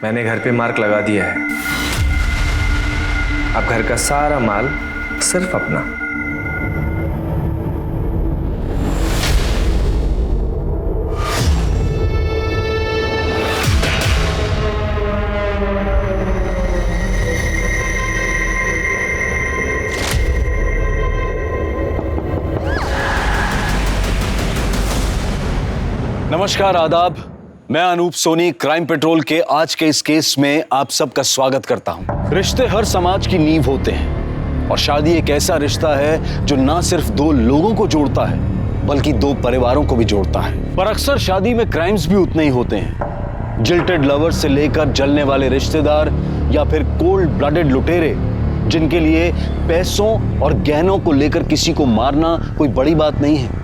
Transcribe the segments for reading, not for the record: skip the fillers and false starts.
मैंने घर पे मार्क लगा दिया है। अब घर का सारा माल सिर्फ अपना। नमस्कार, आदाब। मैं अनूप सोनी क्राइम पेट्रोल के आज के इस केस में आप सबका स्वागत करता हूं। रिश्ते हर समाज की नींव होते हैं और शादी एक ऐसा रिश्ता है जो ना सिर्फ दो लोगों को जोड़ता है बल्कि दो परिवारों को भी जोड़ता है। पर अक्सर शादी में क्राइम्स भी उतने ही होते हैं। जिल्टेड लवर्स से लेकर जलने वाले रिश्तेदार या फिर कोल्ड ब्लडेड लुटेरे जिनके लिए पैसों और गहनों को लेकर किसी को मारना कोई बड़ी बात नहीं है,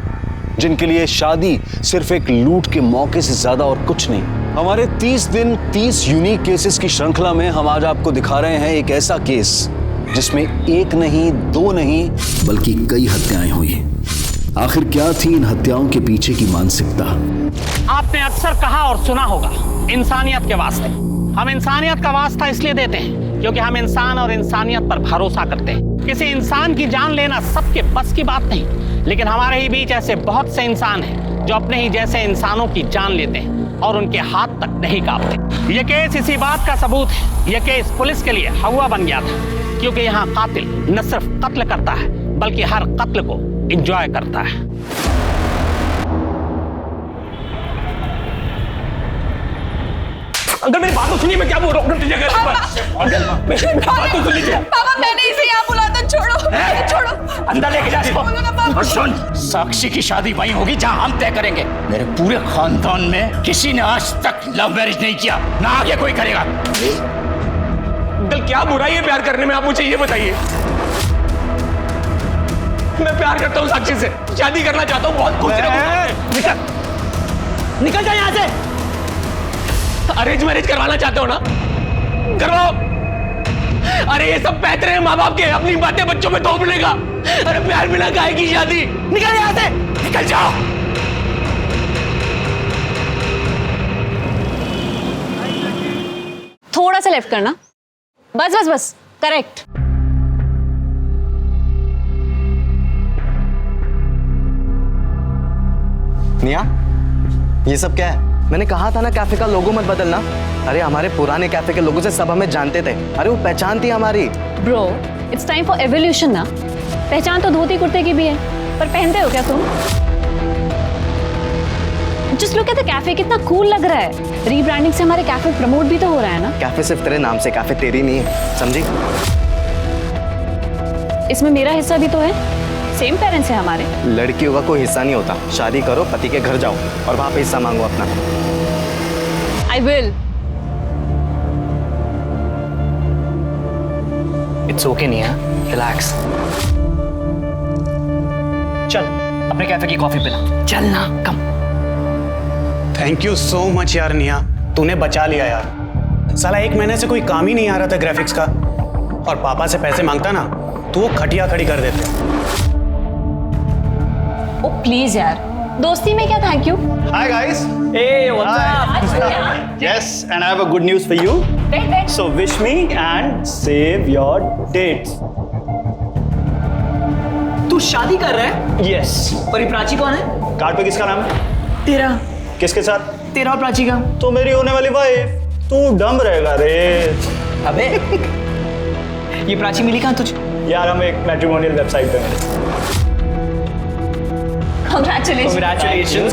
जिनके लिए शादी सिर्फ एक लूट के मौके से ज्यादा और कुछ नहीं। हमारे 30 दिन 30 यूनिक केसेस की श्रृंखला में हम आज आपको दिखा रहे हैं एक ऐसा केस जिसमें एक नहीं, दो नहीं, बल्कि कई हत्याएं हुई। आखिर क्या थी इन हत्याओं के पीछे की मानसिकता? आपने अक्सर कहा और सुना होगा, इंसानियत के वास्ते। हम इंसानियत का वास्ता इसलिए देते हैं क्योंकि हम इंसान और इंसानियत पर भरोसा करते हैं। किसी इंसान की जान लेना सबके बस की बात नहीं, लेकिन हमारे ही बीच ऐसे बहुत से इंसान हैं जो अपने ही जैसे इंसानों की जान लेते हैं और उनके हाथ तक नहीं कांपते। ये केस इसी बात का सबूत है। ये केस पुलिस के लिए हवा बन गया था, क्योंकि यहाँ कातिल न सिर्फ कत्ल करता है बल्कि हर कत्ल को एंजॉय करता है। अंकल मेरी बात तो सुनिए, मैं क्या बोल रहा हूँ। मेरी बात तो सुन लीजिए। पापा मैंने इसे यहाँ बुलाया था, छोड़ो छोड़ो। अंदर लेके जा इसको। और सुन, साक्षी की शादी वहीं होगी जहाँ हम तय करेंगे। मेरे पूरे खानदान में किसी ने आज तक लव मैरिज नहीं किया, ना आगे कोई करेगा। अंकल क्या बुराई है प्यार करने में, आप मुझे ये बताइए। मैं प्यार करता हूँ साक्षी से, शादी करना चाहता हूँ, बहुत खुश रहूंगा। निकल जा यहाँ से। अरेंज मैरिज करवाना चाहते हो ना, करवाओ। अरे ये सब पैतरे हैं माँ बाप के, अपनी बातें बच्चों में थोप लेगा। अरे प्यार बिना काहे की शादी, निकल यहाँ से, निकल जाओ। थोड़ा सा लेफ्ट करना, बस बस बस, करेक्ट। निया, ये सब क्या है? मैंने कहा था ना कैफे का लोगो मत बदलना। अरे हमारे पुराने कैफे के लोगों से सब हमें जानते थे। अरे वो पहचान थी हमारी। Bro, it's time for evolution ना। पहचान तो धोती कुर्ते की भी है, पर पहनते हो क्या तुम? Just look at the cafe, कितना कूल लग रहा है। रीब्रांडिंग से हमारे कैफे प्रमोट भी तो हो रहा है ना। कैफे सिर्फ तेरे नाम से, कैफे तेरी नहीं है, समझी? इसमें मेरा हिस्सा भी तो है, सेम पेरेंट्स हैं हमारे। लड़कियों का कोई हिस्सा नहीं होता। शादी करो, पति के घर जाओ और वहां पे हिस्सा मांगो अपना। I will. इट्स ओके निया, रिलैक्स। चल अपने कैफे की कॉफी पिला। चल ना, कम। थैंक यू सो मच यार निया, तूने बचा लिया यार। साला 1 महीने से कोई काम ही नहीं आ रहा था ग्राफिक्स का, और पापा से पैसे मांगता ना तो वो खटिया खड़ी कर देते। ओ प्लीज यार, दोस्ती में क्या thank you. Hi guys. Hey, what's up? Yes, and I have a good news for you. So wish me and save your dates. तू शादी कर रहा है? Yes. और ये प्राची कौन है? कार्ड पे किसका नाम है? तेरा। किसके साथ? तेरा और प्राची का। तो मेरी होने वाली वाइफ। तू डम रहेगा रे। अबे ये प्राची मिली कहाँ तुझे? यार हम एक मैट्रिमोनियल वेबसाइट पे मिले। Congratulations.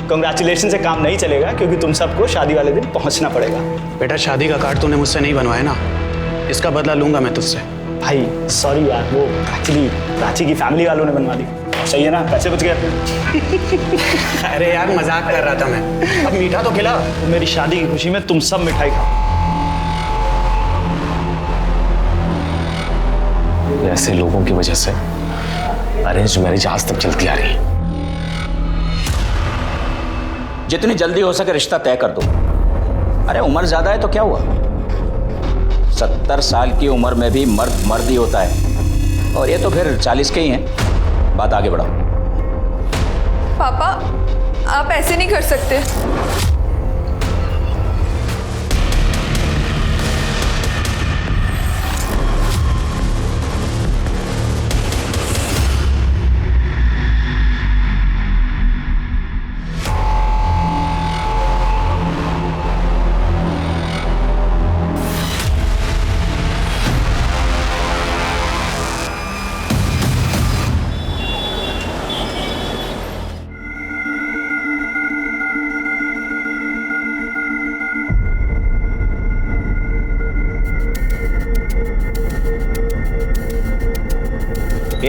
Congratulations से काम नहीं चलेगा, क्योंकि तुम सबको शादी वाले दिन पहुंचना पड़ेगा। बेटा शादी का कार्ड तूने मुझसे नहीं बनवाया ना, इसका बदला लूंगा मैं तुझसे। भाई सॉरी यार, वो एक्चुअली प्राची की फैमिली वालों ने बनवा दी। सही है ना, पैसे बच गए अपने। अरे यार मजाक कर रहा था मैं, अब मीठा तो खिला। तो मेरी शादी की खुशी में तुम सब मिठाई खाओ। ऐसे लोगों की वजह से अरेंज मैरिज आज तक चलती आ रही है। जितनी जल्दी हो सके रिश्ता तय कर दो। अरे उम्र ज्यादा है तो क्या हुआ, 70 साल की उम्र में भी मर्द मर्द ही होता है, और ये तो फिर 40 के ही हैं। बात आगे बढ़ाओ। पापा, आप ऐसे नहीं कर सकते।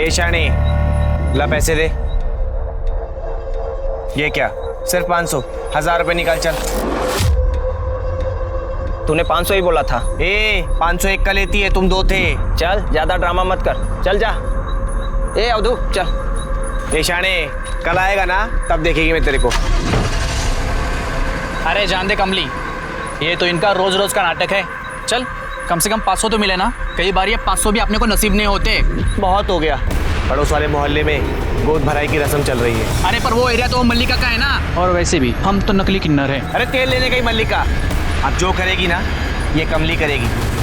ए शानी, ला पैसे दे। ये क्या, सिर्फ 500? 1000 रुपए निकाल चल। तूने 500 ही बोला था। 500 एक का लेती है, तुम 2 थे। चल ज्यादा ड्रामा मत कर, चल जा। ए अवधू चल। ए शानी, कल आएगा ना, तब देखेगी मैं तेरे को। अरे जान दे कमली, ये तो इनका रोज रोज का नाटक है। चल कम से कम 500 तो मिले ना। कई बार ये 500 भी अपने को नसीब नहीं होते। बहुत हो गया, पड़ोस वाले मोहल्ले में गोद भराई की रस्म चल रही है। अरे पर वो एरिया तो मल्लिका का है ना। और वैसे भी हम तो नकली किन्नर हैं। अरे तेल लेने का ही मल्लिका। अब जो करेगी ना, ये कमली करेगी।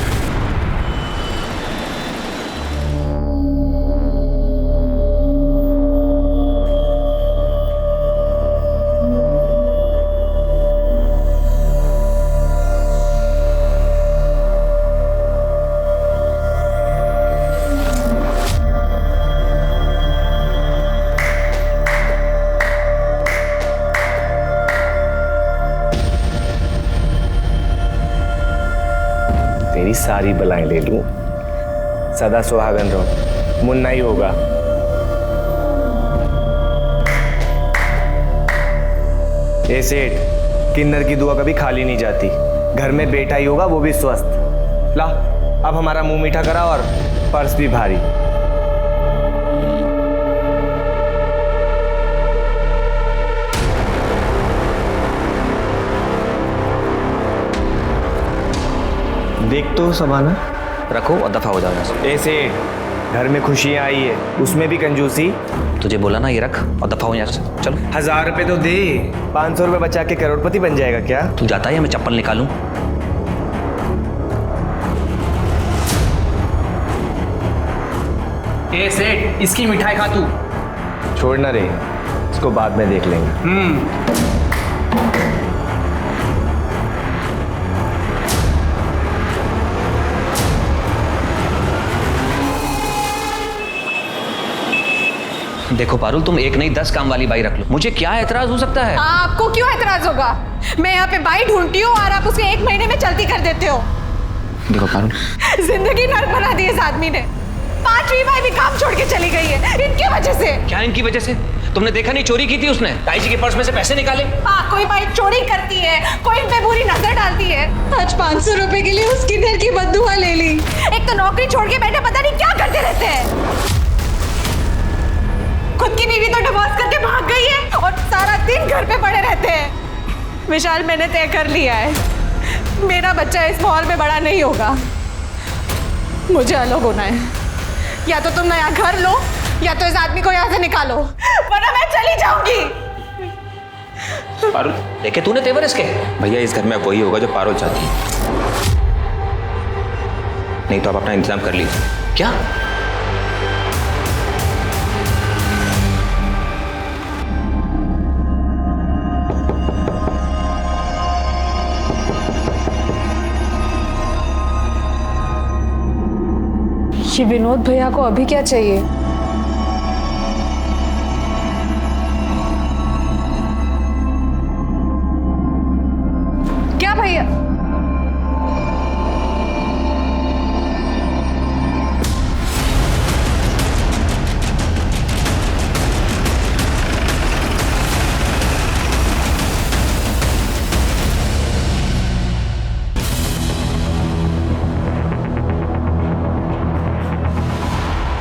तेरी सारी बलाएं ले लूं, सदा सुहागन रहो, मुन्ना ही होगा। ए सेठ, किन्नर की दुआ कभी खाली नहीं जाती। घर में बेटा ही होगा, वो भी स्वस्थ। ला, अब हमारा मुंह मीठा करा और पर्स भी भारी। देख तो समाना, रखो और दफा हो जाओ यहाँ से। ऐसे घर में खुशियां आई है, उसमें भी कंजूसी। तुझे बोला ना ये रख और दफा हो यहाँ से, चलो। 1000 रुपए तो दे, 500 रुपए बचा के करोड़पति बन जाएगा क्या? तू जाता है या मैं चप्पल निकालूं? ए सेठ, इसकी मिठाई खा तू। छोड़ना रे, इसको बाद में देख लेंगे। देखो पारुल, तुम एक नहीं 10 काम वाली बाई रख लो, मुझे क्या एतराज हो सकता है? आपको क्यों एतराज होगा? मैं यहाँ पे बाई ढूंढती हूँ और आप उसे 1 महीने में चलती कर देते हो। देखो पारुल, जिंदगी नर्क बना दी इस आदमी ने। 5वीं बाई भी काम छोड़ के चली गई है इनकी वजह से। क्या इनकी वजह से? तुमने देखा नहीं चोरी की थी उसने? ताई जी के पर्स में से पैसे निकाले। कोई बाई चोरी करती है, कोई इन पे बुरी नजर डालती है। आज 500 रुपए के लिए उस किन्नर की बद्दुआ ले ली। एक तो नौकरी छोड़ के बैठे पता नहीं क्या करते रहते हैं। खुद की बीवी तो डिवोर्स करके भाग गई है और सारा दिन घर पे पड़े रहते हैं। विशाल, मैंने तय कर लिया है, मेरा बच्चा इस माहौल में बड़ा नहीं होगा। मुझे अलग होना है। या तो तुम नया घर लो या तो इस आदमी को यहाँ से निकालो, वरना मैं चली जाऊंगी। पारुल, देखे तूने तेवर इसके? भैया इस घर में वही होगा जो पारुल चाहती है, नहीं तो आप अपना इंतजाम कर लीजिए। क्या? ये विनोद भैया को अभी क्या चाहिए? क्या भैया?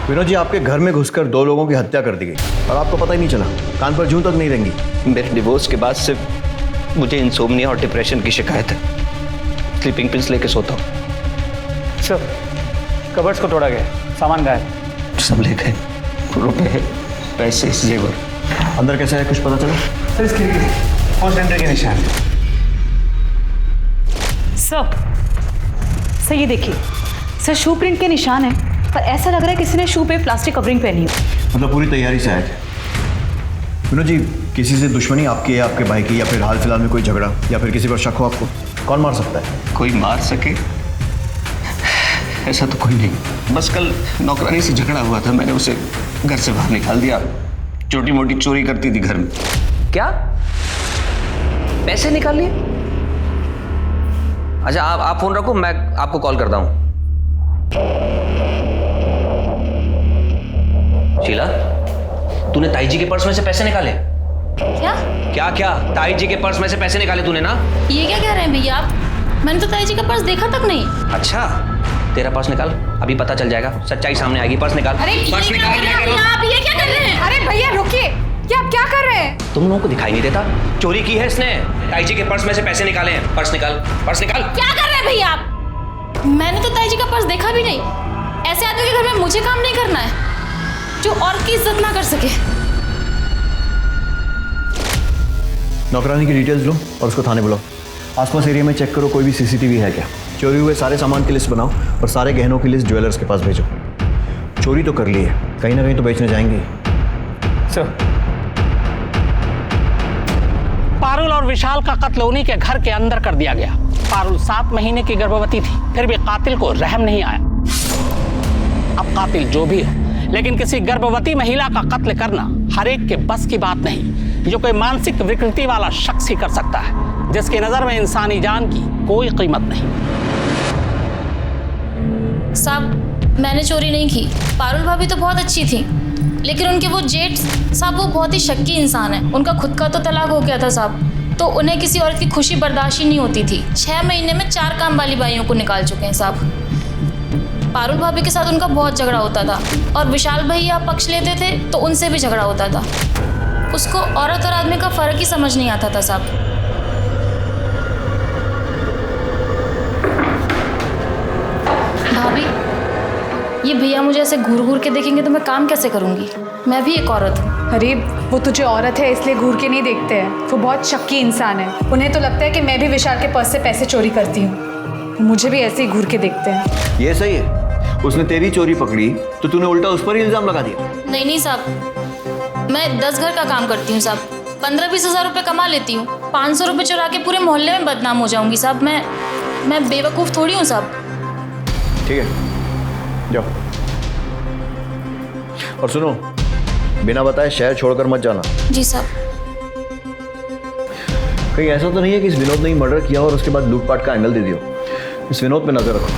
विनोद जी, आपके घर में घुसकर 2 लोगों की हत्या कर दी गई और आपको पता ही नहीं चला। कान पर जूं तक नहीं रेंगी। मेरे डिवोर्स के बाद सिर्फ मुझे इंसोम्निया और डिप्रेशन की शिकायत है। स्लीपिंग पिल्स लेके सोता हूँ। सर, कबर्ड्स को तोड़ा गया, सामान गायब। सब ले गए, रुपए, पैसे, जेवर। अंदर कैसा है, कुछ पता चला? सर इस खिड़की से फर्स्ट एंट्री के निशान। सर ये देखिए, सर शू प्रिंट के निशान है, पर ऐसा लग रहा है किसी ने शू पे प्लास्टिक कवरिंग पहनी हो। मतलब पूरी तैयारी से आए थे। विनोद जी, किसी से दुश्मनी आपकी या आपके भाई की, या फिर हाल फिलहाल में कोई झगड़ा, या फिर किसी पर शक हो आपको? कौन मार सकता है? कोई मार सके ऐसा तो कोई नहीं। बस कल नौकरानी से झगड़ा हुआ था, मैंने उसे घर से बाहर निकाल दिया। छोटी मोटी चोरी करती थी घर में। क्या? पैसे निकाल लिए? अच्छा आप फोन रखो, मैं आपको कॉल करता हूँ। शीला, तूने ताई जी के पर्स में से पैसे निकाले? क्या क्या ताई जी के पर्स में से पैसे निकाले तूने ना? ये क्या कह रहे हैं भैया आप? मैंने तो ताई जी का पर्स देखा तक नहीं। अच्छा, तेरा पर्स निकाल, अभी पता चल जाएगा, सच्चाई सामने आएगी। पर्स निकाल। अरे पर्स निकाल। आप ये क्या कर रहे हैं? अरे भैया रुकिए, ये आप क्या कर रहे हैं? तुम लोगों को दिखाई नहीं देता? चोरी की है इसने, ताई जी के पर्स में से पैसे निकाले हैं। पर्स निकाल, पर्स निकाल। क्या कर रहे हैं भैया आप? मैंने तो ताई जी का पर्स देखा भी नहीं। ऐसे आदमी के घर में मुझे काम नहीं करना है जो और की इज्जत ना कर सके। नौकरानी की डिटेल्स लो और उसको थाने बुलाओ। आसपास एरिया में चेक करो कोई भी सीसीटीवी है क्या। चोरी हुए सारे सामान की लिस्ट बनाओ और सारे गहनों की लिस्ट ज्वेलर्स के पास भेजो। चोरी तो कर ली है, कहीं ना कहीं तो बेचने जाएंगे। सर, पारुल और विशाल का कत्ल उन्हीं के घर के अंदर कर दिया गया। पारुल 7 महीने की गर्भवती थी, फिर भी कातिल को रहम नहीं आया। अब कातिल जो भी हो, लेकिन किसी गर्भवती महिला का कत्ल करना हर एक के बस की बात नहीं। जो कोई मानसिक विकृति वाला शख्स ही कर सकता है, जिसकी नजर में इंसानी जान की कोई कीमत नहीं। साहब, मैंने चोरी नहीं की। पारुल भाभी तो बहुत अच्छी थी, लेकिन उनके वो जेठ साहब वो बहुत ही शक्की इंसान है। उनका खुद का तो तलाक हो गया था साहब, तो उन्हें किसी औरत की खुशी बर्दाश्त ही नहीं होती थी। 6 महीने में 4 काम वाली बाइयों को निकाल चुके हैं साहब। पारुल भाभी के साथ उनका बहुत झगड़ा होता था, और विशाल भैया पक्ष लेते थे तो उनसे भी झगड़ा होता था। उसको औरत और आदमी का फर्क ही समझ नहीं आता था साहब। भाभी, ये भैया मुझे ऐसे घूर घूर के देखेंगे तो मैं काम कैसे करूंगी? मैं भी एक औरत हूँ। अरे वो तुझे औरत है इसलिए घूर के नहीं देखते हैं, वो बहुत शक्की इंसान है। उन्हें तो लगता है कि मैं भी विशाल के पर्स से पैसे चोरी करती हूँ, मुझे भी ऐसे ही घूर के देखते हैं। ये सही है, उसने तेरी चोरी पकड़ी तो तूने उल्टा उस पर ही इल्जाम लगा दिया। नहीं साहब, मैं 10 घर का काम करती हूँ साहब। 15-20 हज़ार रुपये कमा लेती हूँ। 500 रुपये चुरा के पूरे मोहल्ले में बदनाम हो जाऊंगी साहब। मैं बेवकूफ़ थोड़ी हूँ साहब। ठीक है, जाओ। और सुनो, बिना बताए शहर छोड़कर मत जाना। जी साहब। कहीं ऐसा तो नहीं है कि इस विनोद ने ही मर्डर किया और उसके बाद लूटपाट का एंगल दे दियो। इस विनोद पे नजर रखो,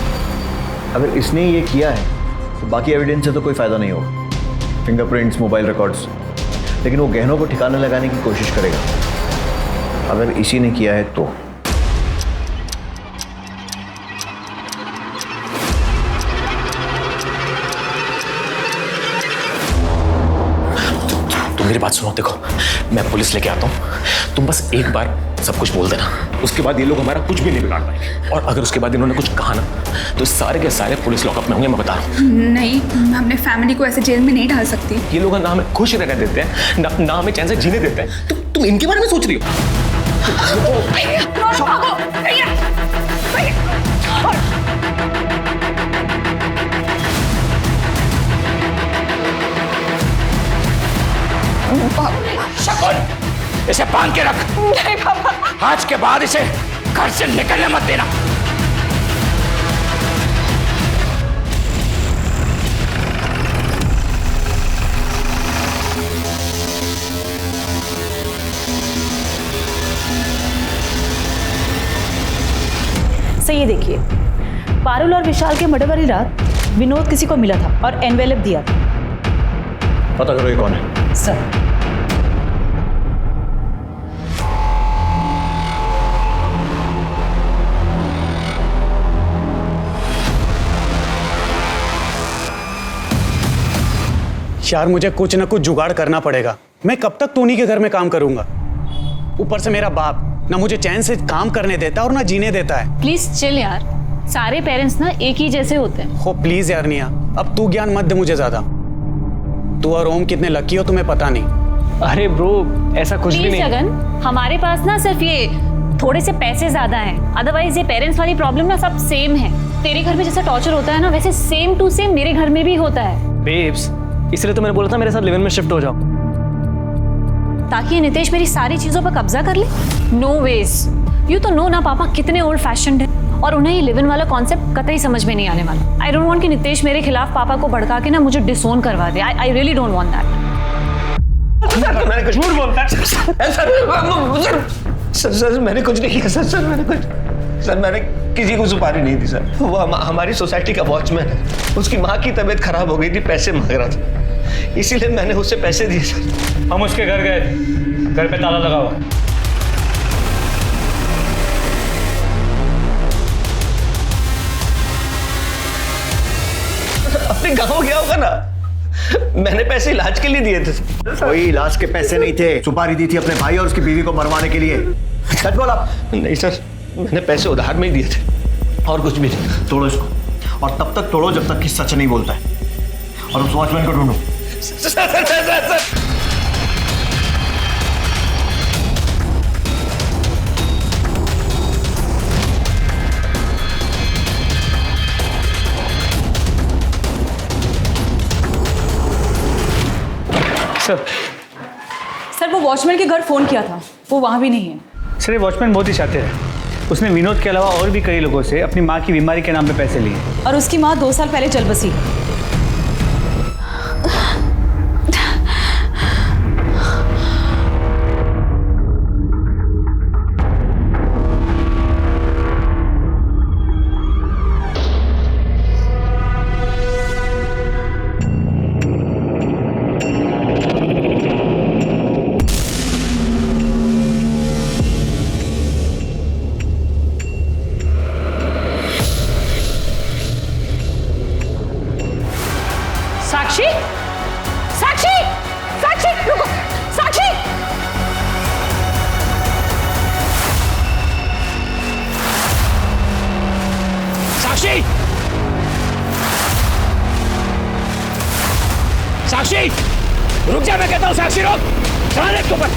अगर इसने ये किया है तो बाकी एविडेंस से तो कोई फायदा नहीं होगा, फिंगरप्रिंट्स, मोबाइल रिकॉर्ड्स, लेकिन वो गहनों को ठिकाने लगाने की कोशिश करेगा। अगर इसी ने किया है तो तुम मेरी बात सुनो, देखो मैं पुलिस लेके आता हूँ, तुम बस एक बार सब कुछ बोल देना, उसके बाद ये लोग हमारा कुछ भी नहीं बिगाड़ पाएंगे। और अगर उसके बाद इन्होंने कुछ कहा ना तो सारे के सारे पुलिस लॉकअप में होंगे, मैं बता रहा हूँ। नहीं, मैं अपने फैमिली को ऐसे जेल में नहीं डाल सकती। ये लोग ना हमें खुश रहने देते हैं, ना हमें चैन से जीने देते हैं। तुम इनके बारे में सोच रही हो? इसे बांध के रख। नहीं पापा, आज के बाद इसे घर से निकलने मत देना। सही ये देखिए, पारुल और विशाल के मर्डर वाली रात विनोद किसी को मिला था और एनवेलप दिया था। पता करो ये कौन है। सर, यार मुझे कुछ ना कुछ जुगाड़ करना पड़ेगा। मैं कब तक टोनी के घर में काम करूंगा? ऊपर से मेरा बाप ना मुझे चैन से काम करने देता और ना जीने देता है। प्लीज चिल यार, सारे पेरेंट्स ना एक ही जैसे होते हैं। हो प्लीज यार निया, अब तू ज्ञान मत दे मुझे ज्यादा। तू और ओम कितने लकी हो तुम्हें पता नहीं। अरे ब्रो, ऐसा कुछ भी नहीं। जगन, हमारे पास ना सिर्फ ये थोड़े से पैसे ज्यादा हैं, अदरवाइज ये पेरेंट्स वाली प्रॉब्लम ना सब सेम है। तेरे घर में जैसा टॉर्चर होता है ना, वैसे सेम टू सेम मेरे घर में भी होता है। बेब्स, इसलिए तो मैंने बोला था मेरे साथ लिव इन में शिफ्ट हो जाओ, ताकि नितेश मेरी सारी चीजों पर कब्जा कर ले। नो वेज, यू तो नो ना पापा कितने ओल्ड फैशन्ड है, और उन्हें ये लिव इन वाला कॉन्सेप्ट कतई समझ में नहीं आने वाला। आई डोंट वांट कि नितेश मेरे खिलाफ पापा को भड़का के ना मुझे डिसोन करवा दे। I really don't want that. Sir, मैंने कुछ झूठ बोलता है। सर, मैंने कुछ नहीं किया। सर, मैंने किसी को सुपारी नहीं दी सर। वो हमारी सोसाइटी का वॉचमैन है, उसकी माँ की तबीयत खराब हो गई थी, पैसे मांग रहा था। इसीलिए मैंने उसे पैसे दिए सर। हम उसके घर गए थे, घर पे ताला लगा हुआ। अपने गाँव गया होगा ना, मैंने पैसे इलाज के लिए दिए थे। कोई इलाज के पैसे नहीं थे, सुपारी दी थी अपने भाई और उसकी बीवी को मरवाने के लिए। सच बोला? नहीं सर, मैंने पैसे उधार में ही दिए थे और कुछ भी नहीं। तोड़ो इसको, और तब तक तोड़ो जब तक कि सच नहीं बोलता है। और उस वॉचमैन को ढूंढो। सर वो वॉचमैन के घर फोन किया था, वो वहाँ भी नहीं है। सर ये वॉचमैन बहुत ही शातिर है। उसने विनोद के अलावा और भी कई लोगों से अपनी माँ की बीमारी के नाम पे पैसे लिए, और उसकी माँ 2 साल पहले चल बसी। साक्षी, साक्षी, साक्षी, रुको, साक्षी। साक्षी, साक्षी, रुक जा, मैं कहता हूं। साक्षी रुक, चढ़ा ले इसके ऊपर।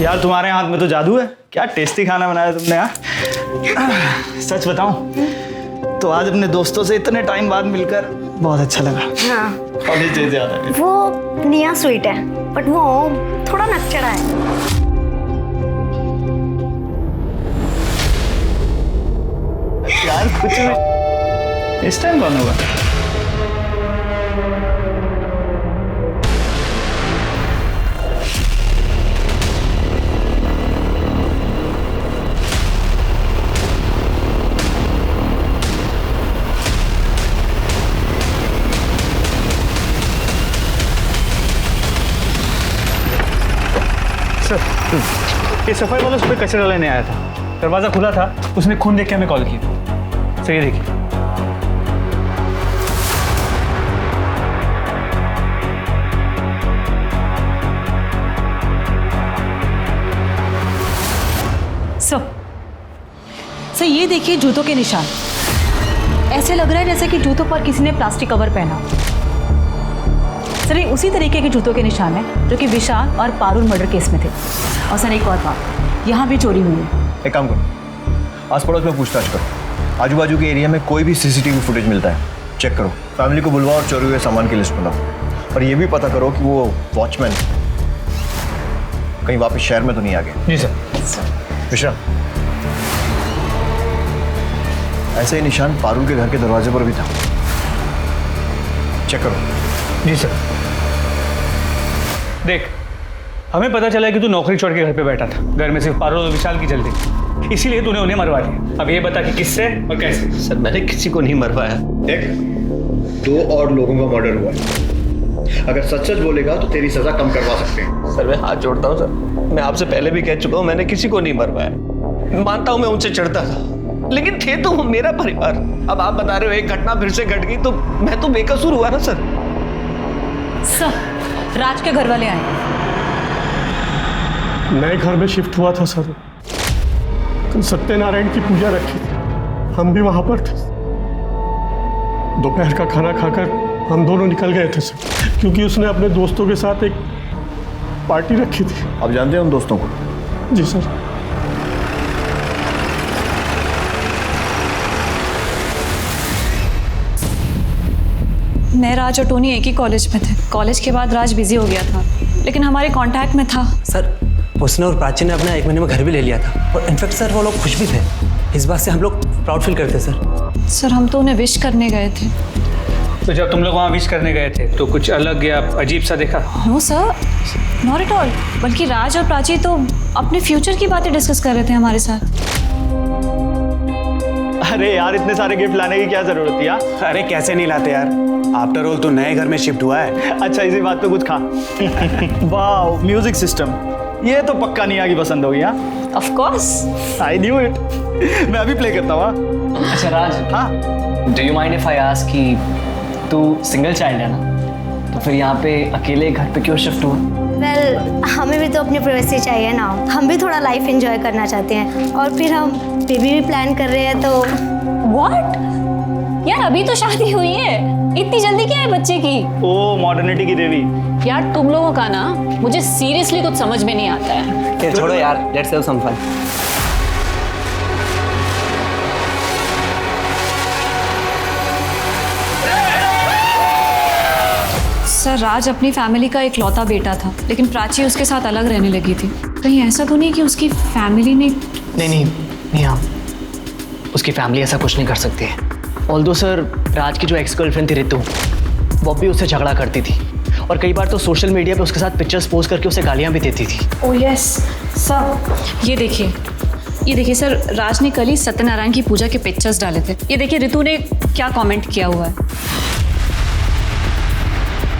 यार तुम्हारे हाथ में तो जादू है, क्या टेस्टी खाना बनाया तुमने यार। सच बताऊं तो आज अपने दोस्तों से इतने टाइम बाद मिलकर बहुत अच्छा लगा। हाँ। कॉलेज जैसे याद आ गई। वो निया स्वीट है, बट वो थोड़ा नकचड़ा है। यार कुछ नहीं। इस टाइम कौन होगा? ये सफाई वाला उस पर कचरा लेने आया था, दरवाजा खुला था, उसने खून देख के हमें कॉल की। सही है, देखिए। सर ये देखिए जूतों के निशान। ऐसे लग रहा है जैसे कि जूतों पर किसी ने प्लास्टिक कवर पहना। सर ये उसी तरीके के जूतों के निशान है जो कि विशाल और पारुल मर्डर केस में थे। और सर एक और बात, यहाँ भी चोरी हुई है। एक काम करो, आस पड़ोस में पूछताछ करो। आजू बाजू के एरिया में कोई भी सीसीटीवी फुटेज मिलता है, चेक करो। फैमिली को बुलवाओ और चोरी हुए सामान की लिस्ट बनाओ। और ये भी पता करो कि वो वॉचमैन कहीं वापस शहर में तो नहीं आ गए। जी सर। विश्राम, ऐसे ही निशान पारुल के घर के दरवाजे पर भी था, चेक करो। जी सर। देख, हमें पता चला कि तू नौकरी छोड़ के घर पे बैठा था, घर में सिर्फ पारुल और विशाल की चलती, इसीलिए तूने उन्हें मरवा दिया। अब ये बता कि किससे और कैसे? सर मैंने किसी को नहीं मरवाया। देख, 2 और लोगों का मर्डर हुआ है। अगर सच सच बोलेगा तो तेरी सजा कम करवा सकते हैं। सर मैं हाथ जोड़ता हूँ सर, मैं आपसे पहले भी कह चुका हूँ, मैंने किसी को नहीं मरवाया। मानता हूँ मैं उनसे चढ़ता था, लेकिन थे तो वो मेरा परिवार। अब आप बता रहे हो एक घटना फिर से घट गई, तो मैं तो बेकसूर हुआ ना सर। सर राज के घर वाले आए। नए घर में शिफ्ट हुआ था सर, कल सत्यनारायण की पूजा रखी थी, हम भी वहां पर थे। दोपहर का खाना खाकर हम दोनों निकल गए थे सर, क्योंकि उसने अपने दोस्तों के साथ एक पार्टी रखी थी। आप जानते हैं उन दोस्तों को? जी सर। मैं, राज और टोनी एक ही कॉलेज में थे। कॉलेज के बाद राज बिजी हो गया था, लेकिन हमारे कांटेक्ट में था। सर उसने और प्राची ने अपना 1 महीने में घर भी ले लिया था, और इनफैक्ट सर वो लोग खुश भी थे। इस बात से हम लोग प्राउड फील करते सर। सर हम तो उन्हें विश करने गए थे। तो जब तुम लोग वहाँ विश करने गए थे तो कुछ अलग या अजीब सा देखा? No sir, not at all. बल्कि राज और प्राची तो अपने फ्यूचर की बातें डिस्कस कर रहे थे हमारे साथ। अरे यार इतने सारे गिफ्ट लाने की क्या जरूरत थी यार? अरे कैसे नहीं लाते यार, आफ्टर ऑल तो नए घर में शिफ्ट हुआ है। अच्छा इसी बात पे कुछ खा। वाह म्यूजिक सिस्टम, ये तो पक्का निया की पसंद होगी। हाँ of course, I knew it. मैं अभी प्ले करता हूँ। अच्छा राज, हाँ do you mind if I ask कि तू सिंगल चाइल्ड है ना, तो फिर यहाँ पे अकेले घर पे क्यों शिफ्ट हुआ? वेल, हमें भी तो अपनी प्राइवेसी चाहिए ना, हम भी थोड़ा लाइफ एंजॉय करना चाहते हैं और फिर हम बेबी भी प्लान कर रहे हैं। तो व्हाट यार, अभी तो शादी हुई है, इतनी जल्दी क्या है बच्चे की? ओ मॉडर्निटी की देवी। यार तुम लोगों का ना मुझे सीरियसली कुछ समझ में नहीं आता है। ये छोड़ो यार, let's have some fun. Sir Raj अपनी फैमिली का इकलौता बेटा था, लेकिन प्राची उसके साथ अलग रहने लगी थी। कहीं ऐसा तो नहीं कि उसकी फैमिली ने? नहीं हाँ, उसकी फैमिली ऐसा कुछ नहीं कर सकती है। ऑल्दो सर, राज की जो एक्स गर्लफ्रेंड थी रितु, वो भी उससे झगड़ा करती थी और कई बार तो सोशल मीडिया पे उसके साथ पिक्चर्स पोस्ट करके उसे गालियाँ भी देती थी। ओह यस सर, ये देखिए सर, राज ने कल ही सत्यनारायण की पूजा के पिक्चर्स डाले थे। ये देखिए रितु ने क्या कमेंट किया हुआ है।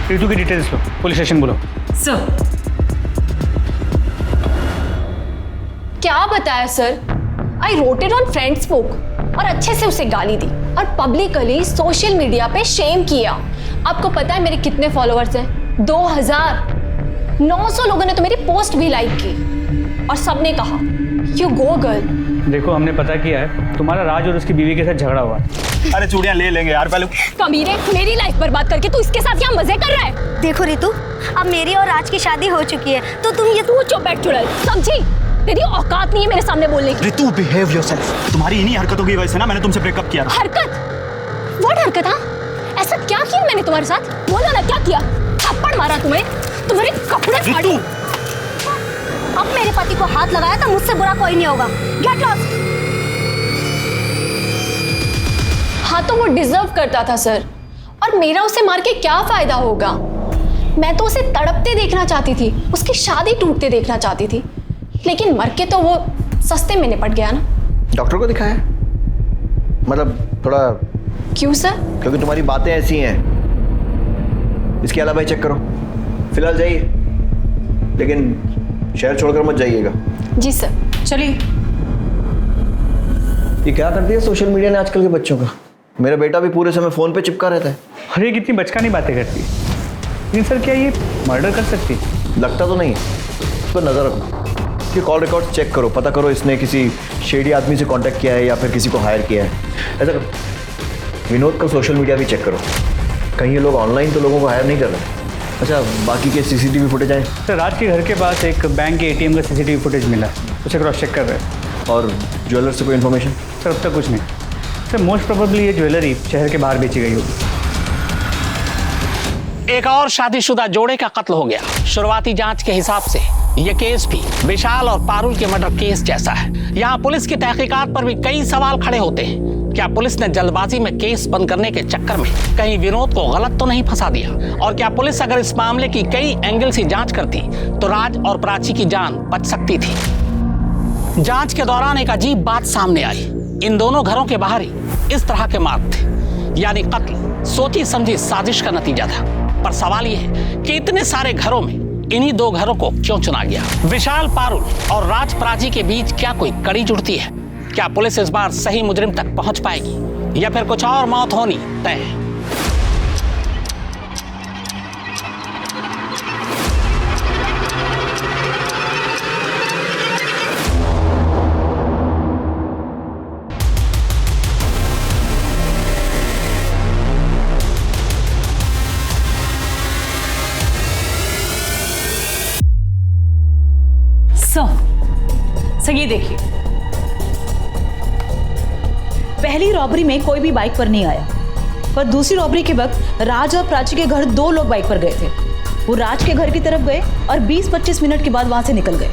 रितु की डिटेल्स लो, पुलिस स्टेशन बोलो। सर क्या बताया sir? I wrote it on Friendsbook और अच्छे से उसे गाली दी और पब्लिकली सोशल मीडिया पे शेम किया। आपको पता है मेरे कितने फॉलोअर्स हैं? 2900 लोगों ने तो मेरी पोस्ट भी लाइक की और सबने कहा यू गो गर्ल। देखो हमने पता किया है, तुम्हारा राज और उसकी बीवी के साथ झगड़ा हुआ। अरे चूड़ियां ले लेंगे यार पहले। कमीने, मेरी लाइफ बर्बाद करके तू इसके साथ क्या मजे कर रहा है? देखो रितु, अब मेरी और राज की शादी हो चुकी है, तो तू चुप बैठ चुड़ैल, समझी? तेरी औकात नहीं है मेरे सामने बोलने की। Ritu behave yourself. तुम्हारी इन्हीं हरकतों की वजह से ना मैंने तुमसे ब्रेकअप किया। हरकत? व्हाट हरकत? हाँ, ऐसा क्या किया मैंने तुम्हारे साथ? बोलो ना, क्या किया? थप्पड़ मारा तुम्हें? तुम्हारे कपड़े फाड़े? अब मेरे पति को हाथ लगाया तो मुझसे बुरा कोई नहीं होगा। Get lost. हाँ तो वो डिजर्व करता था सर, और मेरा उसे मार के क्या फायदा होगा? मैं तो उसे तड़पते देखना चाहती थी, उसकी शादी टूटते देखना चाहती थी, लेकिन मर के तो वो सस्ते में निपट गया ना। डॉक्टर को दिखाया? मतलब थोड़ा। क्यों सर? क्योंकि तुम्हारी बातें ऐसी हैं। इसके अलावा चेक करो। फिलहाल जाइए, लेकिन शहर छोड़कर मत जाइएगा। जी सर। चलिए। ये क्या करती है सोशल मीडिया ने आजकल के बच्चों का? मेरा बेटा भी पूरे समय फोन पे चिपका रहता है। अरे कितनी बचकानी बातें करती है। लेकिन सर क्या ये मर्डर कर सकती? लगता तो नहीं है, उस पर नजर रखो। ये कॉल रिकॉर्ड चेक करो, पता करो इसने किसी शेडी आदमी से कांटेक्ट किया है या फिर किसी को हायर किया है। ऐसा करो, विनोद का सोशल मीडिया भी चेक करो, कहीं ये लोग ऑनलाइन तो लोगों को हायर नहीं कर रहे। अच्छा, बाकी के सीसीटीवी फुटेज आए? सर राज के घर के पास एक बैंक के एटीएम का सीसीटीवी फुटेज मिला, उसे क्रॉस चेक कर रहे हैं। और ज्वेलर से कोई इन्फॉर्मेशन? सर अब तक कुछ नहीं सर। मोस्ट प्रोबेबली ये ज्वेलरी शहर के बाहर बेची गई होगी। एक और शादीशुदा जोड़े का कत्ल हो गया। शुरुआती जांच के हिसाब से यह केस भी विशाल और पारुल के मर्डर केस जैसा है। यहाँ पुलिस की तहकीकात पर भी कई सवाल खड़े होते हैं। क्या पुलिस ने जल्दबाजी में केस बंद करने के चक्कर में कहीं विनोद को गलत तो नहीं फंसा दिया? और क्या पुलिस अगर इस मामले की कई एंगल से जांच करती तो राज और प्राची की जान बच सकती थी? जांच के दौरान एक अजीब बात सामने आई। इन दोनों घरों के बाहर ही इस तरह के मार्ग थे, यानी कत्ल सोची समझी साजिश का नतीजा था। पर सवाल यह है कि इतने सारे घरों में इन्हीं दो घरों को क्यों चुना गया? विशाल पारुल और राज प्राची के बीच क्या कोई कड़ी जुड़ती है? क्या पुलिस इस बार सही मुजरिम तक पहुंच पाएगी या फिर कुछ और मौत होनी तय है? सर ये देखिए, पहली रॉबरी में कोई भी बाइक पर नहीं आया, पर दूसरी रॉबरी के वक्त राज और प्राची के घर 2 लोग बाइक पर गए थे। वो राज के घर की तरफ गए और 20-25 मिनट के बाद वहां से निकल गए।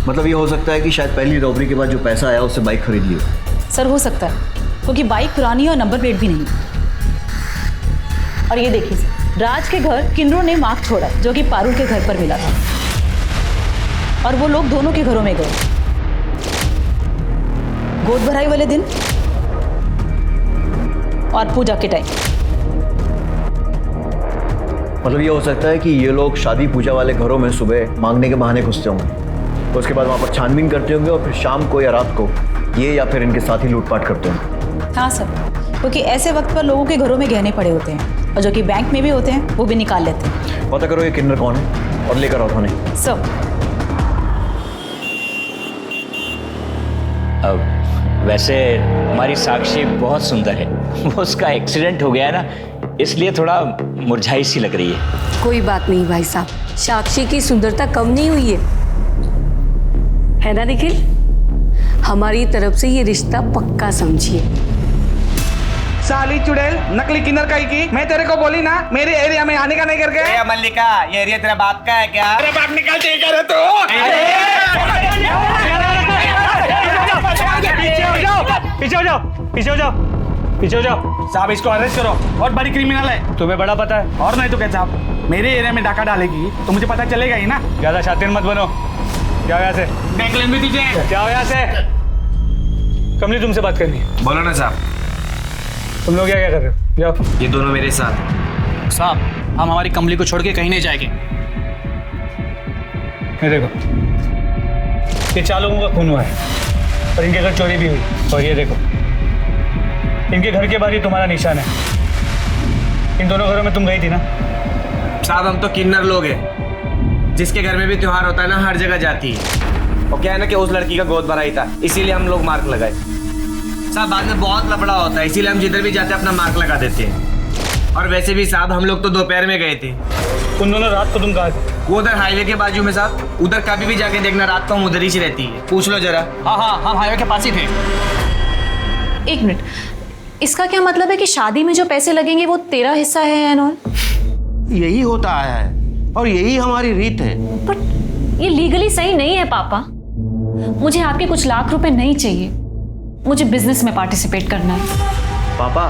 मतलब ये हो सकता है कि शायद पहली रॉबरी के बाद जो पैसा आया उससे बाइक खरीद ली। सर हो सकता है, क्योंकि बाइक पुरानी है और नंबर प्लेट भी नहीं। और ये देखिए सर, राज के घर किन्नरों ने मार्क छोड़ा जो कि पारुल के घर पर मिला था, और वो लोग दोनों के घरों में गए। गोद भराई वाले दिन और पूजा के टाइम। मतलब ये हो सकता है कि ये लोग शादी पूजा वाले घरों में सुबह मांगने के बहाने घुसते होंगे, तो उसके बाद वहाँ पर छानबीन करते होंगे और फिर शाम को या रात को ये या फिर इनके साथी लूटपाट करते होंगे। हाँ सर, क्योंकि ऐसे वक्त पर लोगों के घरों में गहने पड़े होते हैं और जो कि बैंक में भी होते हैं वो भी निकाल लेते हैं। पता करो ये किन्नर कौन है और लेकर आओ थाने। सर वैसे हमारी साक्षी बहुत सुंदर है, वो उसका एक्सीडेंट हो गया है ना, इसलिए थोड़ा मुरझाई सी लग रही है। कोई बात नहीं भाई साहब, साक्षी की सुंदरता कम नहीं हुई है ना निखिल? हमारी तरफ से ये रिश्ता पक्का समझिए। साली चुड़ैल, नकली किन्नर काई की, मैं तेरे को बोली ना मेरे एरिया में आने का नहीं करके। मल्लिका, ये एरिया तेरा बाप का है क्या? अरे बाप निकल ठीक है तो। पीछे हो जाओ, पीछे हो जाओ, पीछे हो जाओ। साहब इसको अरेस्ट करो, बहुत बड़ी क्रिमिनल है। तुम्हें बड़ा पता है? और नहीं तो क्या साहब, मेरे एरिया में डाका डालेगी तो मुझे पता चलेगा ही ना। ज्यादा शातिर मत बनो। क्या हो यहाँ से? बैंक लेन भी दीजिए। क्या हो यहाँ से? कमली तुमसे बात करनी है। बोलो ना साहब। तुम लोग क्या कर रहे हो? जाओ। ये दोनों मेरे साथ। साहब हम हमारी कमली को छोड़ के कहीं नहीं जाएंगे। ये देखो, ये 4 लोगों का खून हुआ है और इनके घर चोरी भी हुई। और ये देखो, इनके घर के बाहर ही तुम्हारा निशान है। इन दोनों घरों में तुम गई थी ना? साहब हम तो किन्नर लोग हैं, जिसके घर में भी त्योहार होता है ना हर जगह जाती है। और क्या है ना कि उस लड़की का गोद भराई था, इसीलिए हम लोग मार्क लगाए। साहब बाद में बहुत लफड़ा होता है, इसीलिए हम जिधर भी जाते हैं अपना मार्क लगा देते हैं। और वैसे भी साहब हम लोग तो दोपहर में गए थे। उन दोनों रात को तुम कहाँ थे? वो उधर हाईवे के बाजू में साहब, उधर कभी भी जाके देखना, रात को हम उधर ही रहती है, पूछ लो जरा। हाँ हाँ हम हाईवे के पास ही थे। 1 मिनट, इसका क्या मतलब है कि शादी में जो पैसे लगेंगे वो तेरा हिस्सा है एंड ऑल? यही होता है और यही हमारी रीत है। बट ये लीगली सही नहीं है पापा। मुझे आपके कुछ लाख रुपए नहीं चाहिए, मुझे बिजनेस में पार्टिसिपेट करना है। पापा,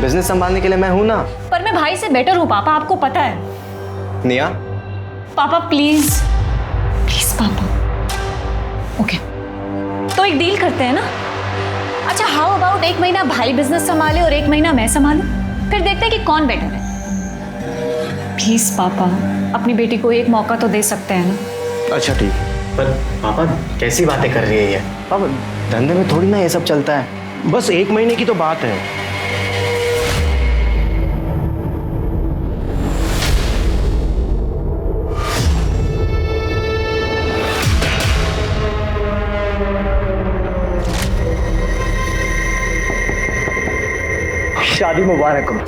बिजनेस संभालने के लिए मैं हूं ना। पर मैं भाई से बेटर हूँ पापा, आपको पता है। निया, पापा प्लीज प्लीज पापा। ओके, तो एक डील करते हैं ना? अच्छा हाउ अबाउट 1 महीना भाई बिजनेस संभाले और 1 महीना मैं संभालूं, फिर देखते हैं कि कौन बेटर है। प्लीज पापा, अपनी बेटी को एक मौका तो दे सकते हैं ना? अच्छा ठीक है। पर पापा कैसी बातें कर रही है ये? पापा धंधे में थोड़ी ना ये सब चलता है। बस 1 महीने की तो बात है। शादी मुबारक हो।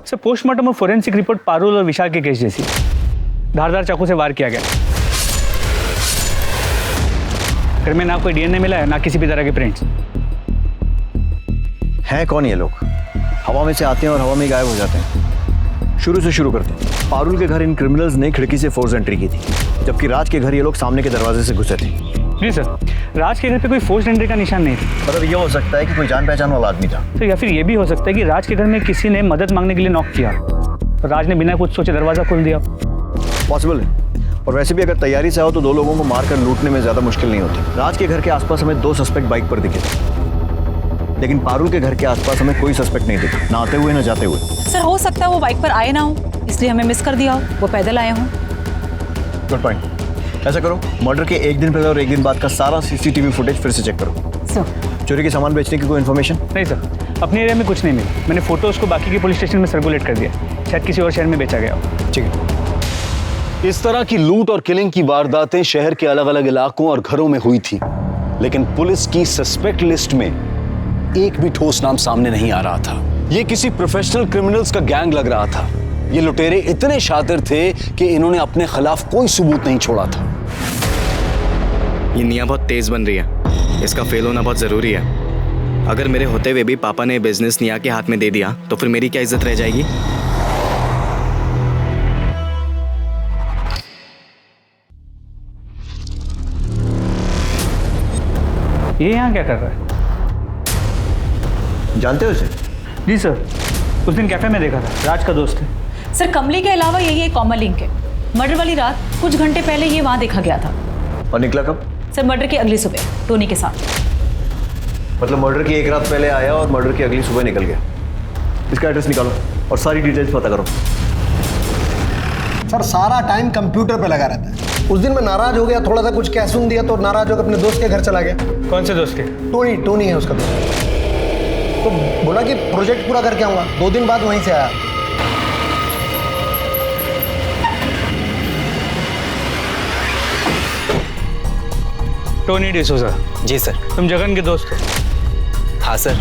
सर पोस्टमार्टम और फोरेंसिक रिपोर्ट पारुल और विशाल के केस जैसी, धारदार चाकू से वार किया गया। घर में ना कोई डीएनए मिला है, ना किसी भी तरह के प्रिंट्स। हैं कौन ये लोग? हवा में से आते हैं और हवा में गायब हो जाते हैं। शुरू से शुरू करते हैं। पारुल के घर इन क्रिमिनल्स ने खिड़की से फोर्स एंट्री की थी, जबकि राज के घर ये लोग सामने के दरवाजे से घुसे थे। जी सर, राज के घर पे कोई फोर्स एंट्री का निशान नहीं था। मतलब ये हो सकता है कि कोई जान पहचान वाला आदमी था। तो या फिर ये भी हो सकता है कि राज के घर में किसी ने मदद मांगने के लिए नॉक किया और राज ने बिना कुछ सोचे दरवाजा खोल दिया। पॉसिबल है। और वैसे भी अगर तैयारी से आओ तो 2 लोगों को मारकर लूटने में ज्यादा मुश्किल नहीं होती। राज के घर के आसपास हमें 2 सस्पेक्ट बाइक पर दिखे, लेकिन पारुल के घर के आसपास हमें कोई सस्पेक्ट नहीं दिखा, ना आते हुए ना जाते हुए। सर हो सकता है वो बाइक पर आए ना हो, इसलिए हमें मिस कर दिया हो, वो पैदल आए हों। Good point. ऐसा करो, मर्डर के 1 दिन पहले और 1 दिन बाद का सारा सीसीटीवी फुटेज फिर से चेक करो। सर चोरी के सामान बेचने की कोई इन्फॉर्मेशन? नहीं सर, अपने एरिया में कुछ नहीं मिला। मैंने फोटोज को बाकी के पुलिस स्टेशन में सर्कुलेट कर दिया, शायद किसी और शहर में बेचा गया हो। ठीक है। इस तरह की लूट और किलिंग की वारदातें शहर के अलग अलग इलाकों और घरों में हुई थी, लेकिन पुलिस की सस्पेक्ट लिस्ट में एक भी ठोस नाम सामने नहीं आ रहा था। ये किसी प्रोफेशनल क्रिमिनल्स का गैंग लग रहा था। ये लुटेरे इतने शातिर थे कि इन्होंने अपने खिलाफ कोई सबूत नहीं छोड़ा था। ये निया बहुत तेज बन रही है, इसका फेल होना बहुत जरूरी है। अगर मेरे होते हुए भी पापा ने बिजनेस निया के हाथ में दे दिया तो फिर मेरी क्या इज्जत रह जाएगी? ये यहाँ क्या कर रहा है? जानते हो इसे? जी सर, उस दिन कैफे में देखा था, राज का दोस्त है। सर कमली के अलावा यही एक कॉमन लिंक है। मर्डर वाली रात कुछ घंटे पहले ये वहाँ देखा गया था। और निकला कब? सर मर्डर की अगली सुबह टोनी के साथ। मतलब मर्डर की एक रात पहले आया और मर्डर की अगली सुबह निकल गया। इसका एड्रेस निकालो और सारी डिटेल्स पता करो। सर सारा टाइम कंप्यूटर पे लगा रहता है। उस दिन मैं नाराज हो गया, थोड़ा सा कुछ कैश दिया तो नाराज होकर अपने दोस्त के घर चला गया। कौन से दोस्त के? टोनी है उसका दोस्त। तो बोला कि प्रोजेक्ट पूरा करके आऊँगा, 2 दिन बाद वहीं से आया। टोनी डिसोजा। जी सर। तुम जगन के दोस्त हो? हाँ सर।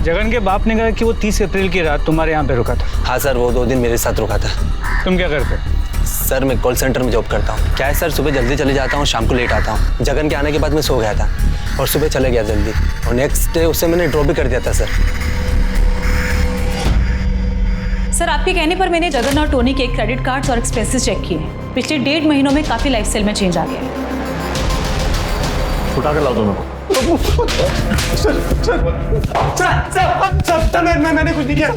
जगन के बाप ने कहा कि वो 30 अप्रैल की रात तुम्हारे यहाँ पे रुका था। हाँ सर, वो 2 दिन मेरे साथ रुका था। तुम क्या करते? सर मैं कॉल सेंटर में जॉब करता हूँ। क्या है सर, सुबह जल्दी चले जाता हूँ, शाम को लेट आता हूँ। जगन के आने के बाद मैं सो गया था और सुबह चले गया जल्दी, और नेक्स्ट डे उसे मैंने ड्रॉप भी कर दिया था सर। सर आपके कहने पर मैंने जगन और टोनी के क्रेडिट कार्ड्स और एक्सपेंसेस चेक किए। पिछले 1.5 महीनों में काफ़ी लाइफस्टाइल में चेंज आ गया है। उठा कर लाओ दोनों। सर मैंने कुछ नहीं किया।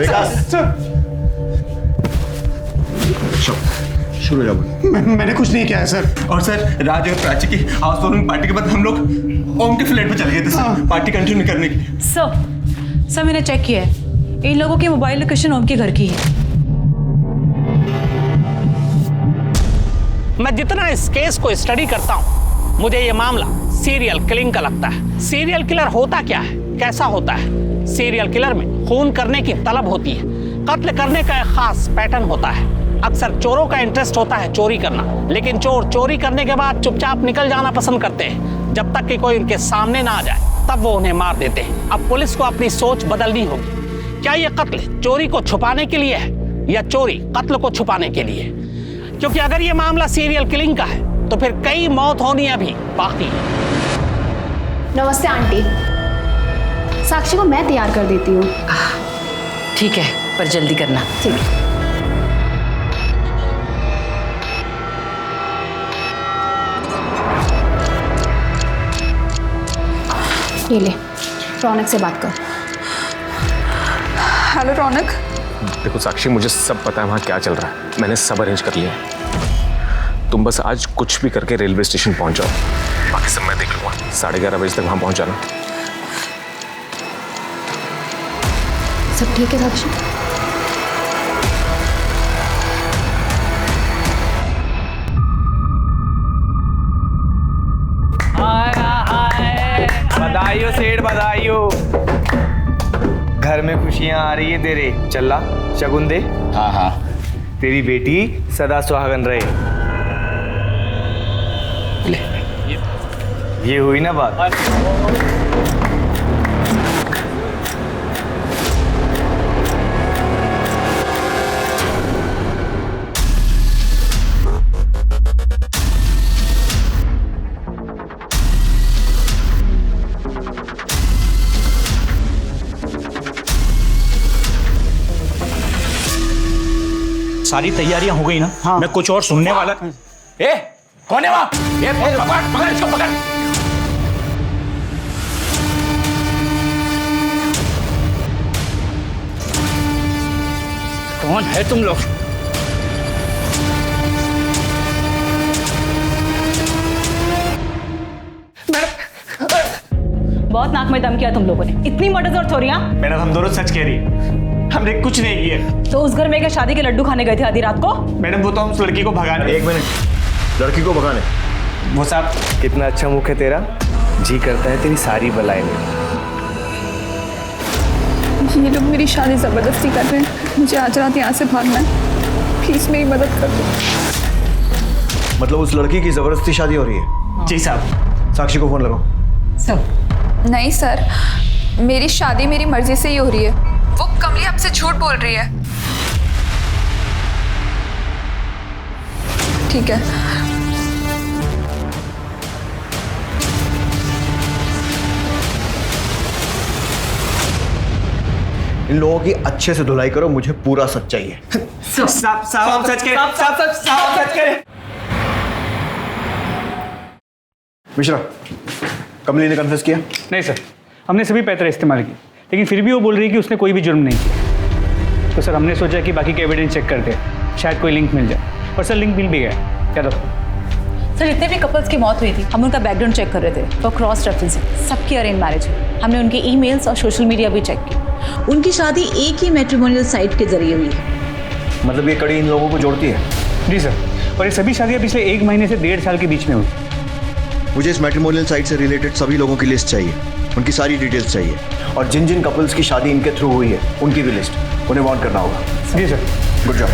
शुरू जाओ। मैंने कुछ नहीं किया है सर। और सर राज और प्राची की हाउस वार्मिंग पार्टी के बाद हम लोग ओम के फ्लैट पे चले गए थे सर, पार्टी कंटिन्यू करने के लिए। सर मैंने चेक किया है, इन लोगों की मोबाइल लोकेशन ओम के घर की है। मैं जितना इस केस को स्टडी करता हूँ, मुझे ये मामला सीरियल किलिंग का लगता है। सीरियल किलर होता क्या है, कैसा होता है? सीरियल किलर में खून करने की तलब होती है, कत्ल करने का एक खास पैटर्न होता है। अक्सर चोरों का इंटरेस्ट होता है चोरी करना, लेकिन चोर चोरी करने के बाद चुपचाप निकल जाना पसंद करते हैं। जब तक कि कोई उनके सामने ना आ जाए तब वो उन्हें मार देते हैं। अब पुलिस को अपनी सोच बदलनी होगी। क्या ये कत्ल चोरी को छुपाने के लिए है या चोरी कत्ल को छुपाने के लिए? क्योंकि अगर ये मामला सीरियल किलिंग का है तो फिर कई मौत होनी अभी बाकी है। नमस्ते आंटी, साक्षी को मैं तैयार कर देती हूँ। ठीक है, पर जल्दी करना। ठीक है। ये ले, रौनक से बात कर। हेलो रौनक। देखो साक्षी, मुझे सब पता है वहाँ क्या चल रहा है। मैंने सब अरेंज कर लिया है। तुम बस आज कुछ भी करके रेलवे स्टेशन पहुंच जाओ, बाकी सब मैं देख लूंगा। 11:30 बजे तक वहां पहुंच जाना। सब ठीक है साक्षी? बधाइयो सेठ बधाइयो। घर में खुशियां आ रही है तेरे। चला शगुन दे। हाँ हाँ। तेरी बेटी सदा सुहागन रहे। ये हुई ना बात। सारी तैयारियां हो गई ना? हाँ। मैं कुछ और सुनने वाला। ए, कौन है वहाँ? ये पकड़ इसको पकड़। कौन है तुम लोग? बहुत नाक में दम किया तुम लोगों ने। इतनी मर्डर और चोरियां? मैडम हम दोनों सच कह रही है, हमने कुछ नहीं किया। तो उस घर में क्या शादी के लड्डू खाने गए थे आधी रात को? मैडम वो तो हम उस लड़की को भगाने। 1 मिनट, लड़की को भगाने? वो साहब। कितना अच्छा मुख है तेरा, जी करता है तेरी सारी बलाएं। ये लोग मेरी शादी जबरदस्ती कर रहे हैं। मुझे आज रात यहाँ से भागना है, प्लीज मेरी मदद कर दो। मतलब उस लड़की की जबरदस्ती शादी हो रही है? जी साहब। साक्षी को फोन लगाओ। सर नहीं सर, मेरी शादी मेरी मर्जी से ही हो रही है। वो कमली आपसे झूठ बोल रही है। ठीक है। इन लोगों की अच्छे से धुलाई करो, मुझे पूरा सच चाहिए। साहब सच करें। साहब सच करें। मिश्रा, कमली ने कन्फेस किया? नहीं सर, हमने सभी पैतरे इस्तेमाल किए, लेकिन फिर भी वो बोल रही है कि उसने कोई भी जुर्म नहीं किया। तो सर हमने सोचा कि बाकी के एविडेंस चेक करते हैं, शायद कोई लिंक मिल जाए। और सर लिंक मिल भी गया। क्या दो? सर जितने भी कपल्स की मौत हुई थी हम उनका बैकग्राउंड चेक कर रहे थे तो क्रॉस रेफरेंसिंग सबकी अरेंज मैरिज है। हमने उनके ईमेल्स और सोशल मीडिया भी चेक की। उनकी शादी एक ही मैट्रिमोनियल साइट के जरिए हुई है। मतलब ये कड़ी इन लोगों को जोड़ती है? जी सर, और ये सभी शादियाँ पिछले 1 महीने से 1.5 साल के बीच में हुई। मुझे इस मैट्रिमोनियल साइट से रिलेटेड सभी लोगों की लिस्ट चाहिए, उनकी सारी डिटेल्स चाहिए, और जिन जिन कपल्स की शादी इनके थ्रू हुई है उनकी भी लिस्ट उन्हें वार्न करना होगा। जी sir. Good job.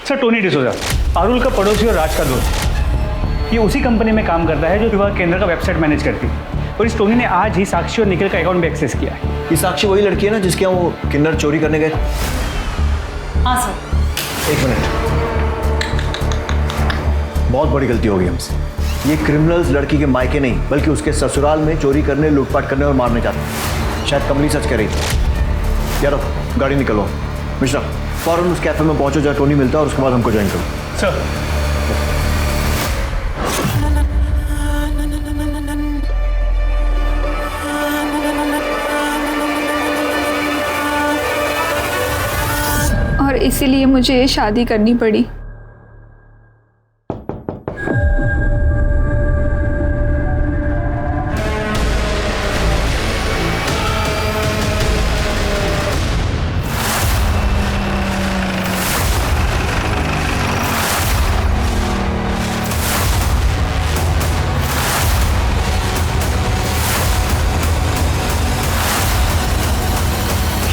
Sir Tony D'Souza, Parul का पड़ोसी और राज का दोस्त। ये उसी कंपनी में काम करता है जो विवाह केंद्र का वेबसाइट मैनेज करती है। और इस टोनी ने आज ही साक्षी और निखिल का अकाउंट भी एक्सेस किया है। ये साक्षी वही लड़की है ना जिसके यहाँ वो किन्नर चोरी करने गए? हाँ सर। 1 मिनट, बहुत बड़ी गलती हो गई हमसे। ये क्रिमिनल्स लड़की के मायके नहीं बल्कि उसके ससुराल में चोरी करने, लूटपाट करने और मारने जाते हैं। शायद कमली सच कह रही थी। यार गाड़ी निकलो। मिश्रा फौरन उस कैफे में पहुंचो जहाँ टोनी मिलता है और उसके बाद हमको ज्वाइन करो। सर। और इसीलिए मुझे ये शादी करनी पड़ी।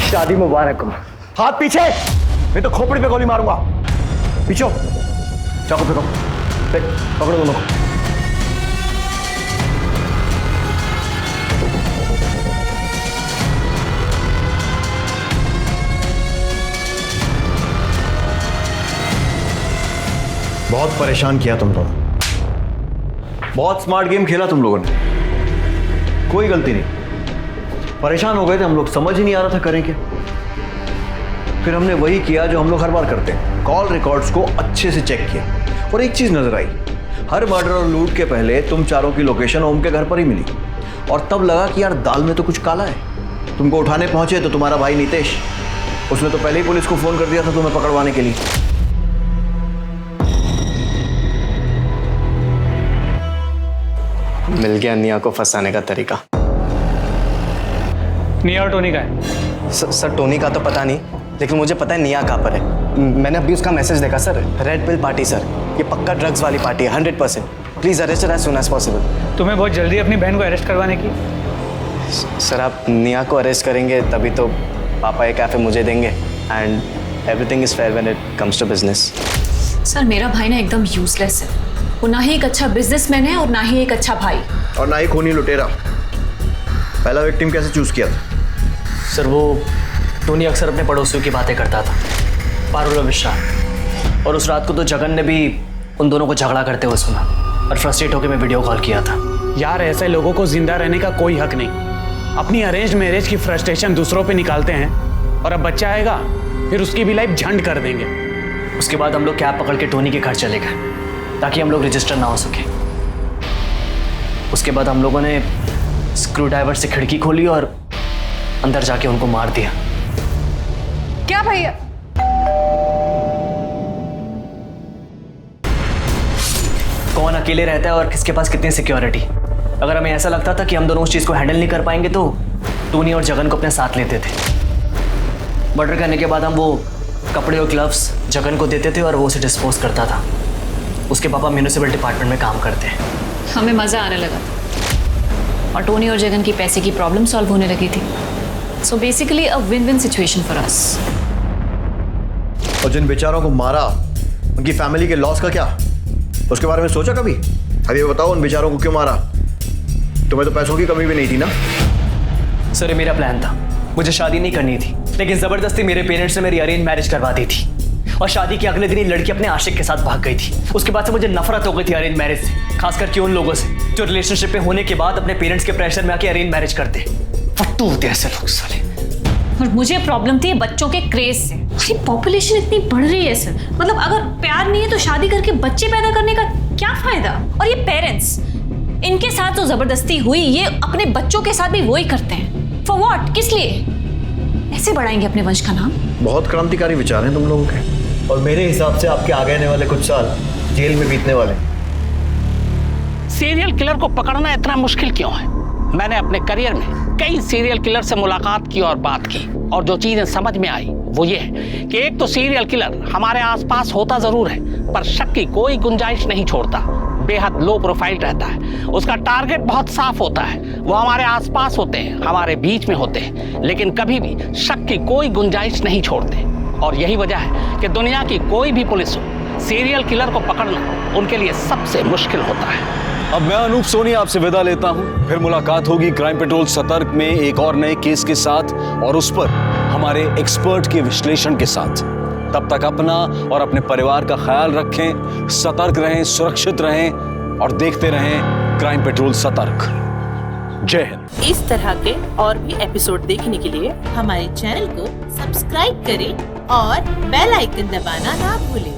शादी मुबारक हो। हाथ पीछे, मैं तो खोपड़ी पे गोली मारूंगा। पीछे चाकू फेंको, पकड़ो दोनों को। बहुत परेशान किया तुम दोनों, बहुत स्मार्ट गेम खेला तुम लोगों ने। कोई गलती नहीं, परेशान हो गए थे हम लोग, समझ ही नहीं आ रहा था करें क्या। फिर हमने वही किया जो हम लोग हर बार करते हैं, कॉल रिकॉर्ड्स को अच्छे से चेक किया। और एक चीज नजर आई, हर मर्डर और लूट के पहले तुम चारों की लोकेशन ओम के घर पर ही मिली। और तब लगा कि यार दाल में तो कुछ काला है। तुमको उठाने पहुंचे तो तुम्हारा भाई नितेश, उसने तो पहले ही पुलिस को फोन कर दिया था तुम्हें पकड़वाने के लिए। मिल गया निया को फंसाने का तरीका। निया और टोनी का है? सर टोनी का तो पता नहीं, लेकिन मुझे पता है निया कहाँ पर है। मैंने अभी उसका मैसेज देखा sir. Red pill party sir, ये पक्का ड्रग्स वाली पार्टी है 100%। Please arrest as soon as possible. तुम्हें बहुत जल्दी अपनी बहन को अरेस्ट करवाने की? सर आप निया को अरेस्ट करेंगे तभी तो पापा ये कैफे मुझे देंगे। And everything is fair when it comes to business. Sir मेरा भाई ना एकदम यूजलेस है। वो ना ही एक अच्छा बिजनेसमैन है और ना ही एक अच्छा भाई, और ना ही खूनी लुटेरा। पहला विक्टिम कैसे चूज किया था? सर वो टोनी अक्सर अपने पड़ोसियों की बातें करता था, पारुल और विशाल। और उस रात को तो जगन ने भी उन दोनों को झगड़ा करते हुए सुना और फ्रस्ट्रेट होकर मैं वीडियो कॉल किया था। यार ऐसे लोगों को जिंदा रहने का कोई हक नहीं। अपनी अरेंज मैरिज की फ्रस्ट्रेशन दूसरों पे निकालते हैं और अब बच्चा आएगा फिर उसकी भी लाइफ झंड कर देंगे। उसके बाद हम लोग कैब पकड़ के टोनी के घर चले गए ताकि हम लोग रजिस्टर ना हो सके। उसके बाद हम लोगों ने स्क्रू ड्राइवर से खिड़की खोली और अंदर जाके उनको मार दिया। क्या भैया? कौन अकेले रहता है और किसके पास कितनी सिक्योरिटी। अगर हमें ऐसा लगता था कि हम दोनों उस चीज़ को हैंडल नहीं कर पाएंगे तो टोनी और जगन को अपने साथ लेते थे। मर्डर करने के बाद हम वो कपड़े और ग्लव्स जगन को देते थे और वो उसे डिस्पोज करता था। उसके पापा म्यूनिसिपल डिपार्टमेंट में काम करते हैं। हमें मज़ा आने लगा और टोनी और जगन की पैसे की प्रॉब्लम सॉल्व होने लगी थी। So basically a win win situation for us. और जिन बेचारों को मारा उनकी फैमिली के लॉस का क्या, उसके बारे में सोचा कभी? अभी बताओ उन बेचारों को क्यों मारा? तुम्हें तो पैसों की कमी भी नहीं थी ना? सर ये मेरा प्लान था, मुझे शादी नहीं करनी थी, लेकिन ज़बरदस्ती मेरे पेरेंट्स ने मेरी अरेंज मैरिज करवा दी थी। और शादी के अगले दिन ही लड़की अपने आशिक के साथ भाग गई थी। उसके बाद से मुझे नफरत हो गई थी अरेंज मैरिज से, खास करके उन लोगों से जो रिलेशनशिप में होने के बाद अपने पेरेंट्स के प्रेशर में आके अरेंज मैरिज करते। फट्टू होते ऐसे लोग साले। और मुझे प्रॉब्लम थी बच्चों के क्रेज से। अरे पॉपुलेशन इतनी बढ़ रही है सर, मतलब अगर प्यार नहीं है तो शादी करके बच्चे पैदा करने का क्या फायदा। और ये पेरेंट्स, इनके साथ जो जबरदस्ती हुई ये अपने बच्चों के साथ भी वही करते हैं। For what? किस लिए? ऐसे बढ़ाएंगे अपने वंश का नाम? बहुत क्रांतिकारी विचार हैं तुम लोगों के, और मेरे हिसाब से आपके आगे आने वाले कुछ साल जेल में बीतने वाले। सीरियल किलर को पकड़ना इतना मुश्किल क्यों है? मैंने अपने करियर में कई सीरियल किलर से मुलाकात की और बात की, और जो चीजें समझ में आई वो ये है कि एक तो सीरियल किलर हमारे आसपास होता जरूर है, पर शक की कोई गुंजाइश नहीं छोड़ता, बेहद लो प्रोफाइल रहता है, उसका टारगेट बहुत साफ होता है, वो हमारे आसपास होते हैं, हमारे बीच में होते हैं, लेकिन कभी भी शक की कोई गुंजाइश नहीं छोड़ते। और यही वजह है कि दुनिया की कोई भी पुलिस हो, सीरियल किलर को पकड़ना उनके लिए सबसे मुश्किल होता है। अब मैं अनूप सोनी आपसे विदा लेता हूं, फिर मुलाकात होगी क्राइम पेट्रोल सतर्क में एक और नए केस के साथ और उस पर हमारे एक्सपर्ट के विश्लेषण के साथ। तब तक अपना और अपने परिवार का ख्याल रखें, सतर्क रहें, सुरक्षित रहें और देखते रहें क्राइम पेट्रोल सतर्क। जय हिंद। इस तरह के और भी एपिसोड देखने के लिए हमारे चैनल को सब्सक्राइब करें और बेल आइकन दबाना ना भूलें।